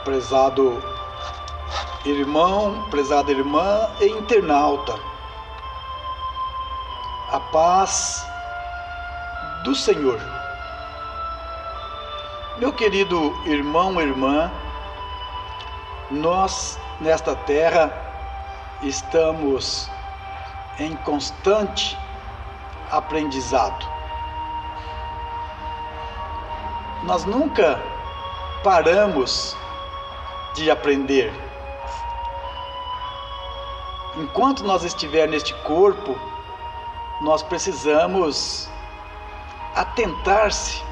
Prezado irmão, prezada irmã e internauta, a paz do Senhor. Meu querido irmão e irmã, nós nesta terra estamos em constante aprendizado. Nós nunca paramos de aprender. Enquanto nós estiver neste corpo, nós precisamos atentar-se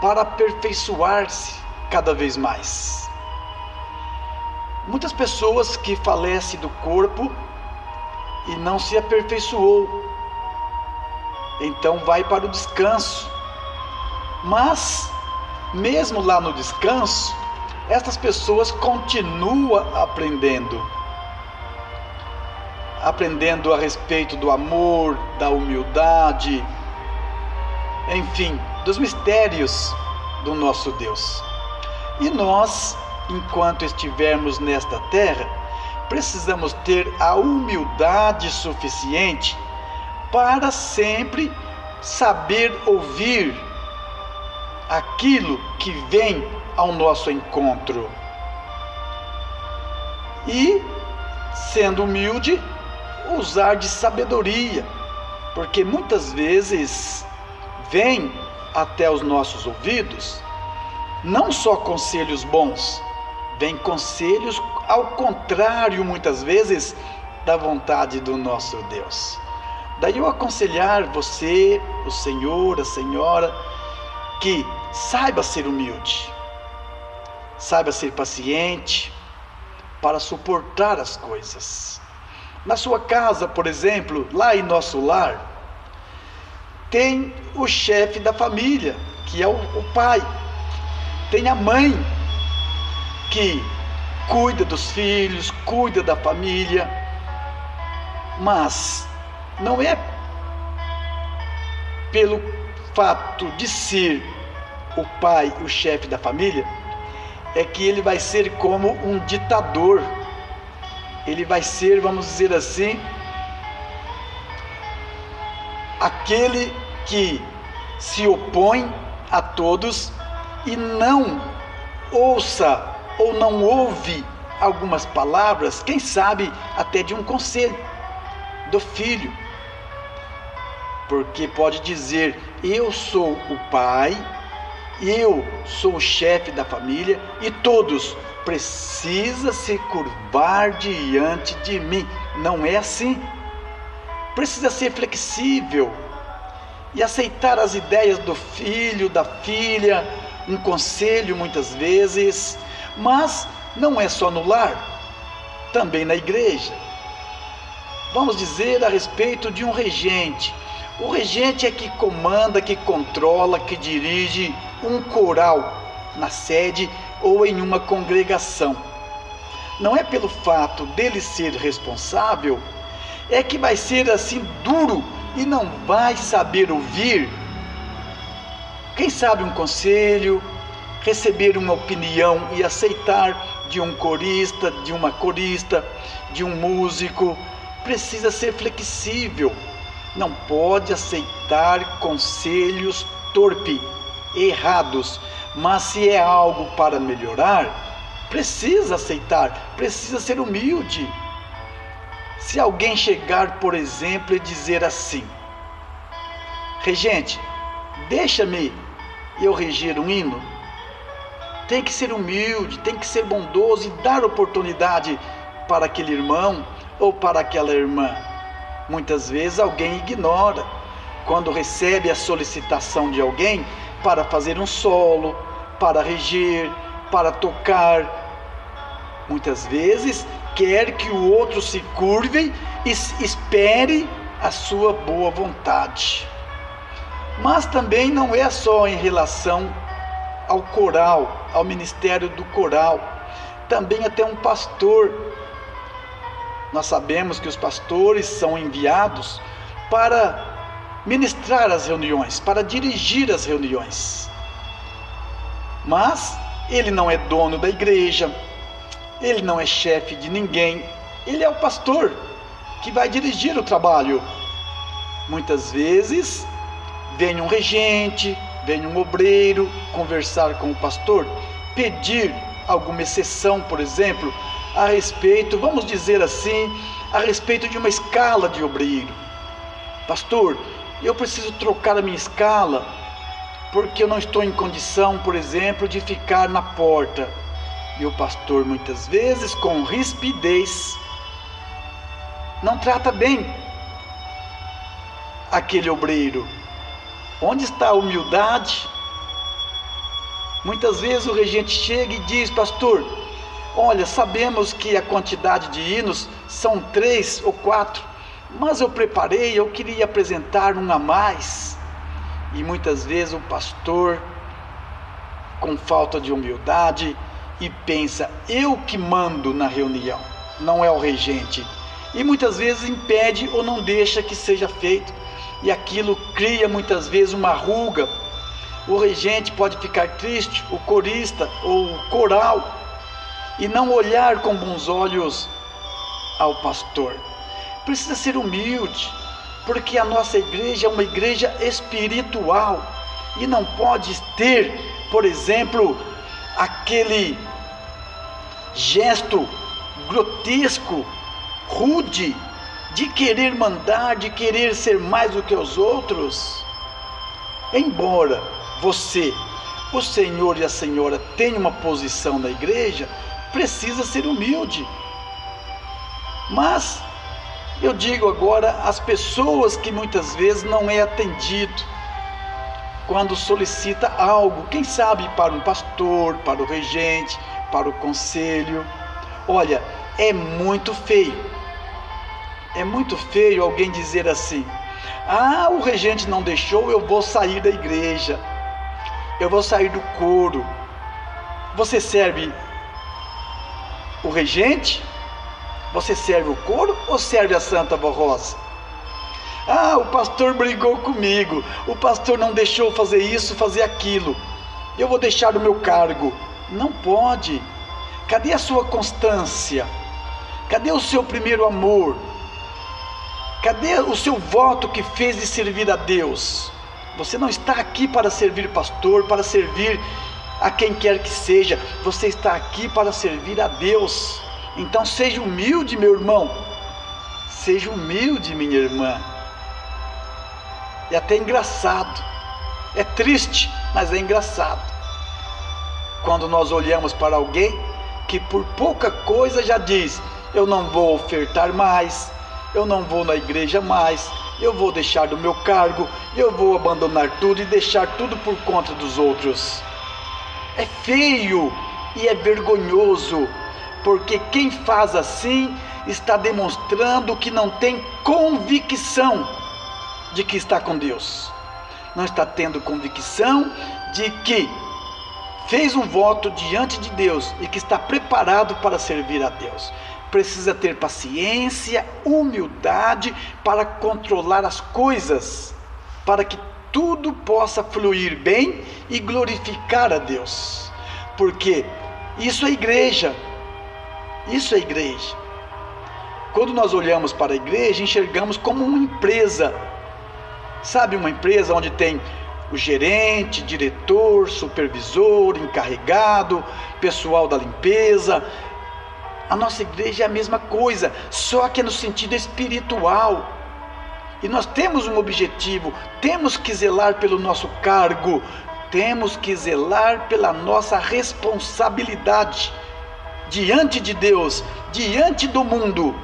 para aperfeiçoar-se cada vez mais. Muitas pessoas que falecem do corpo e não se aperfeiçoou, então vai para o descanso. Mas mesmo lá no descanso, estas pessoas continuam aprendendo a respeito do amor, da humildade, enfim, dos mistérios do nosso Deus. E nós, enquanto estivermos nesta terra, precisamos ter a humildade suficiente para sempre saber ouvir aquilo que vem ao nosso encontro. E, sendo humilde, usar de sabedoria, porque muitas vezes vem até os nossos ouvidos não só conselhos bons, vem conselhos ao contrário, muitas vezes, da vontade do nosso Deus. Daí eu aconselhar você, o senhor, a senhora, que saiba ser humilde, saiba ser paciente para suportar as coisas. Na sua casa, por exemplo, lá em nosso lar, tem o chefe da família, que é o pai. Tem a mãe, que cuida dos filhos, cuida da família. Mas não é pelo fato de ser o pai, o chefe da família, é que ele vai ser como um ditador. Ele vai ser, vamos dizer assim, aquele que se opõe a todos e não ouça ou não ouve algumas palavras, quem sabe até de um conselho do filho. Porque pode dizer: eu sou o pai, eu sou o chefe da família e todos precisam se curvar diante de mim. Não é assim. Precisa ser flexível e aceitar as ideias do filho, da filha, um conselho muitas vezes, mas não é só no lar, também na igreja. Vamos dizer a respeito de um regente. O regente é que comanda, que controla, que dirige um coral na sede ou em uma congregação. Não é pelo fato dele ser responsável, é que vai ser assim duro e não vai saber ouvir. Quem sabe um conselho, receber uma opinião e aceitar de um corista, de uma corista, de um músico. Precisa ser flexível. Não pode aceitar conselhos torpe, errados. Mas se é algo para melhorar, precisa aceitar, precisa ser humilde. Se alguém chegar, por exemplo, e dizer assim: regente, deixa-me eu reger um hino. Tem que ser humilde, tem que ser bondoso e dar oportunidade para aquele irmão ou para aquela irmã. Muitas vezes alguém ignora quando recebe a solicitação de alguém para fazer um solo, para reger, para tocar. Muitas vezes quer que o outro se curve e espere a sua boa vontade. Mas também não é só em relação ao coral, ao ministério do coral. Também até um pastor. Nós sabemos que os pastores são enviados para ministrar as reuniões, para dirigir as reuniões. Mas ele não é dono da igreja, ele não é chefe de ninguém, ele é o pastor que vai dirigir o trabalho. Muitas vezes vem um regente, vem um obreiro conversar com o pastor, pedir alguma exceção, por exemplo, a respeito, vamos dizer assim, a respeito de uma escala de obreiro. Pastor, eu preciso trocar a minha escala, porque eu não estou em condição, por exemplo, de ficar na porta. E o pastor, muitas vezes, com rispidez, não trata bem aquele obreiro. Onde está a humildade? Muitas vezes o regente chega e diz: pastor, olha, sabemos que a quantidade de hinos são 3 ou 4, mas eu preparei, eu queria apresentar um a mais. E muitas vezes o pastor, com falta de humildade, e pensa: eu que mando na reunião, não é o regente. E muitas vezes impede ou não deixa que seja feito. E aquilo cria muitas vezes uma ruga. O regente pode ficar triste, o corista ou o coral, e não olhar com bons olhos ao pastor. Precisa ser humilde, porque a nossa igreja é uma igreja espiritual e não pode ter, por exemplo, aquele gesto grotesco, rude, de querer mandar, de querer ser mais do que os outros. Embora você, o senhor e a senhora tenham uma posição na igreja, precisa ser humilde. Mas eu digo agora às pessoas que muitas vezes não é atendido quando solicita algo, quem sabe para um pastor, para o regente, para o conselho. Olha, é muito feio alguém dizer assim: ah, o regente não deixou, eu vou sair da igreja, eu vou sair do coro. Você serve o regente? Você serve o coro ou serve a Santa Vó Rosa? Ah, o pastor brigou comigo, o pastor não deixou fazer isso, fazer aquilo, eu vou deixar o meu cargo. Não pode. Cadê a sua constância? Cadê o seu primeiro amor? Cadê o seu voto que fez de servir a Deus? Você não está aqui para servir pastor, para servir a quem quer que seja. Você está aqui para servir a Deus. Então seja humilde, meu irmão. Seja humilde, minha irmã. É até engraçado. É triste, mas é engraçado. Quando nós olhamos para alguém que por pouca coisa já diz: eu não vou ofertar mais, eu não vou na igreja mais, eu vou deixar do meu cargo, eu vou abandonar tudo e deixar tudo por conta dos outros. É feio e é vergonhoso, porque quem faz assim está demonstrando que não tem convicção de que está com Deus. Não está tendo convicção de que fez um voto diante de Deus e que está preparado para servir a Deus. Precisa ter paciência, humildade para controlar as coisas, para que tudo possa fluir bem e glorificar a Deus. Porque isso é igreja. Isso é igreja. Quando nós olhamos para a igreja, enxergamos como uma empresa. Sabe, uma empresa onde tem o gerente, diretor, supervisor, encarregado, pessoal da limpeza. A nossa igreja é a mesma coisa, só que é no sentido espiritual. E nós temos um objetivo, temos que zelar pelo nosso cargo, temos que zelar pela nossa responsabilidade diante de Deus, diante do mundo.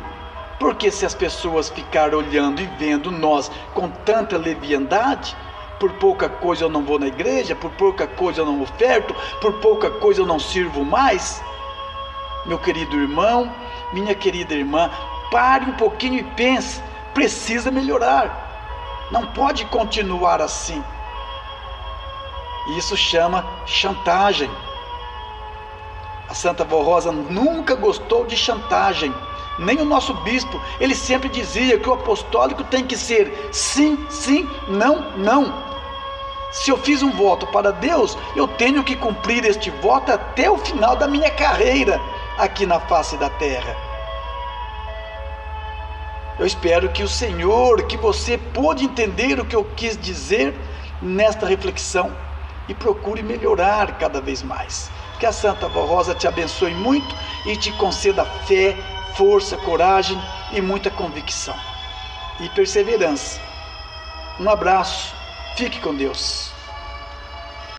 Porque se as pessoas ficarem olhando e vendo nós com tanta leviandade, por pouca coisa eu não vou na igreja, por pouca coisa eu não oferto, por pouca coisa eu não sirvo mais. Meu querido irmão, minha querida irmã, pare um pouquinho e pense: precisa melhorar, não pode continuar assim. Isso chama chantagem. A Santa Vó Rosa nunca gostou de chantagem, nem o nosso bispo. Ele sempre dizia que o apostólico tem que ser sim, sim, não, não. Se eu fiz um voto para Deus, eu tenho que cumprir este voto até o final da minha carreira aqui na face da terra. Eu espero que o Senhor, que você pôde entender o que eu quis dizer nesta reflexão e procure melhorar cada vez mais. Que a Santa Vó Rosa te abençoe muito e te conceda fé, força, coragem e muita convicção e perseverança. Um abraço, fique com Deus.